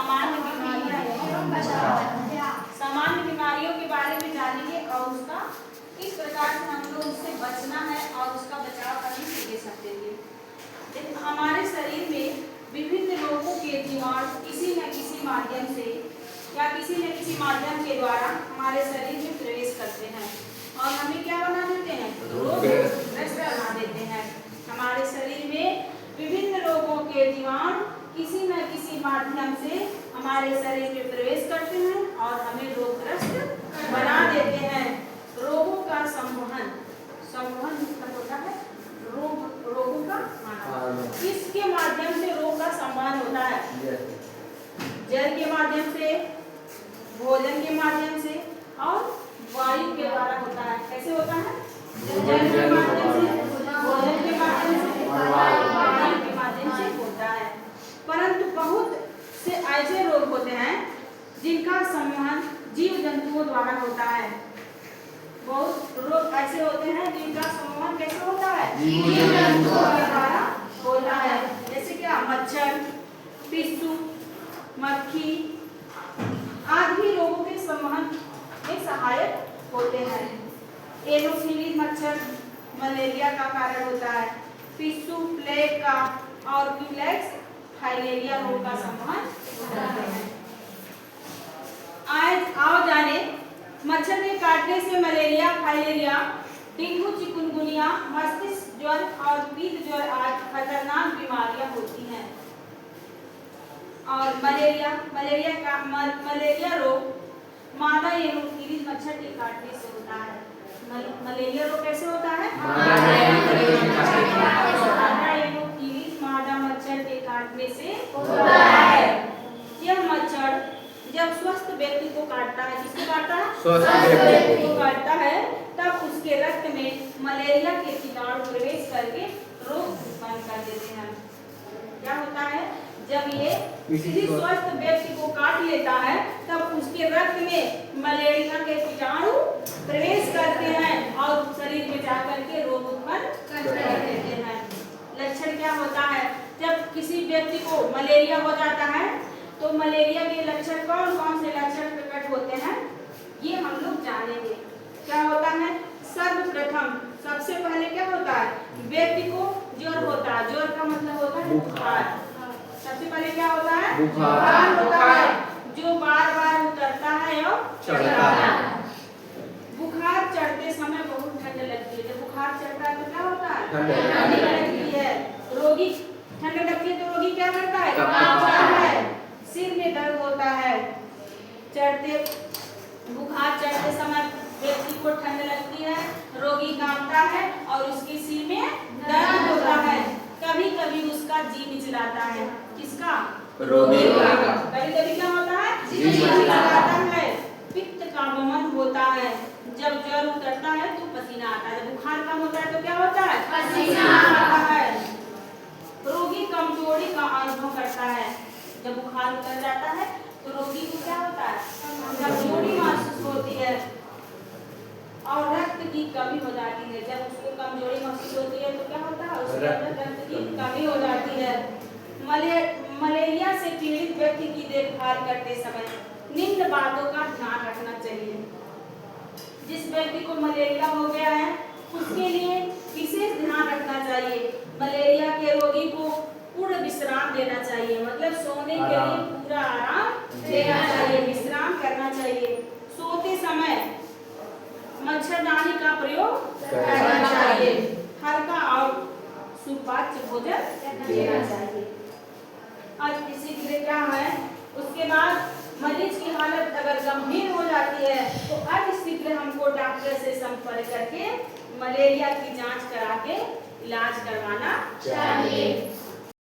सामान्य बीमारियां एवं बचाव। सामान्य बीमारियों के बारे में जानेंगे और उसका किस प्रकार से हम लोग उससे बचना है और उसका बचाव करने सीख सकते हैं। हमारे शरीर में विभिन्न रोगों के जीवाणु किसी न किसी माध्यम से या किसी न किसी माध्यम के द्वारा हमारे शरीर में प्रवेश करते हैं और हमें क्या बना देते हैं, रोगग्रस्त बना देते हैं। हमारे शरीर में विभिन्न रोगों के जीवाणु किसी न किसी माध्यम से हमारे शरीर में प्रवेश करते हैं और हमें रोगग्रस्त बना देते हैं। रोगों का संवहन मतलब होता है रोगों का मानव। किसके माध्यम से रोग का संवहन होता है? जल के माध्यम से, भोजन के माध्यम से और वायु के द्वारा होता है। कैसे होता है? जल के माध्यम से, भोजन के माध्यम से, वायु के माध्यम से होता है। परंतु बहुत से ऐसे रोग होते हैं जिनका संवहन जीव जंतुओं द्वारा होता है। बहुत रोग ऐसे होते हैं जिनका संवहन कैसे होता है? जीव जंतुओं के द्वारा होता है। जैसे क्या? मच्छर, पिस्सू, मक्खी आदि रोगों के संवहन में सहायक होते हैं। एनोफिलीज मच्छर मलेरिया का कारण होता है। पिस्सू प्लेग का और क्यूलेक्स फाइलेरिया रोग का संवहन होता है। आज आओ जाने मच्छर के काटने से मलेरिया, फाइलेरिया, डेंगू, चिकुनगुनिया, मस्तिष्क ज्वर और पीत ज्वर आदि खतरनाक बीमारियां होती हैं। और मलेरिया रोग मादा एनोफिलीज मच्छर के काटने से होता है। मलेरिया रोग कैसे होता है? मादा एनोफिलीज मादा मच्छर के काटने से होता है। यह मच्छर जब स्वस्थ व्यक्ति को काटता है, किसको काटता है? स्वस्थ व्यक्ति को काटता है, तब उसके रक्त में मलेरिया के कीटाणु प्रवेश करके रोग उत्पन्न कर देते हैं। क्या होता है? जब ये किसी स्वस्थ व्यक्ति को काट लेता है तब उसके रक्त में मलेरिया के कीटाणु प्रवेश करते हैं और शरीर में जाकर के रोग उत्पन्न कर देते हैं। लक्षण क्या होता है? जब किसी व्यक्ति को मलेरिया हो जाता है तो मलेरिया के लक्षण कौन कौन से लक्षण प्रकट होते हैं ये हम लोग जानेंगे। क्या होता है? सर्वप्रथम सबसे पहले क्या होता है? व्यक्ति को ज्वर होता है। ज्वर का मतलब होता है बुखार। सबसे पहले क्या होता है? बुखार होता है जो बार बार उतरता है और चढ़ता है। बुखार चढ़ते समय बहुत ठंड लगती है। जब बुखार चढ़ता है तो क्या होता है? ठंड लगती है। रोगी ठंड लगती है तो रोगी क्या करता है? कांपता है। सिर में दर्द होता है। बुखार चढ़ते समय व्यक्ति को ठंड लगती है, रोगी कांपता है और उसके सिर में दर्द होता है। कभी कभी उसका जी मिचलाता है। किसका? रोगी का। कभी कभी क्या होता है? जी मिचलाता है। पित्त का वमन होता है। जब ज्वर उतरता है तो पसीना आता है। जब बुखार कम होता है तो क्या होता है? पसीना आता है। रोगी कमजोरी का अनुभव करता है। जब बुखार उतर जाता है तो रोगी को क्या होता है? कमजोरी महसूस होती है और रक्त की कमी हो जाती है। जब उसको कमजोरी महसूस होती है तो क्या होता है? उसके अंदर रक्त की कमी हो जाती है। मलेरिया से पीड़ित व्यक्ति की देखभाल करते समय निम्न बातों का ध्यान रखना चाहिए। जिस व्यक्ति को मलेरिया हो गया है उसके लिए विशेष ध्यान रखना चाहिए। मलेरिया के रोगी को पूर्ण विश्राम देना चाहिए। मतलब सोने के लिए पूरा आराम देना चाहिए, विश्राम करना चाहिए। सोते समय मच्छरदानी का प्रयोग करना चाहिए। हल्का और सुपाच्य भोजन देना चाहिए। आज किसी के लिए क्या है, उसके बाद मरीज की हालत अगर गंभीर हो जाती है तो अतिशीघ्र हमको डॉक्टर से संपर्क करके मलेरिया की जांच करा के इलाज करवाना चाहिए।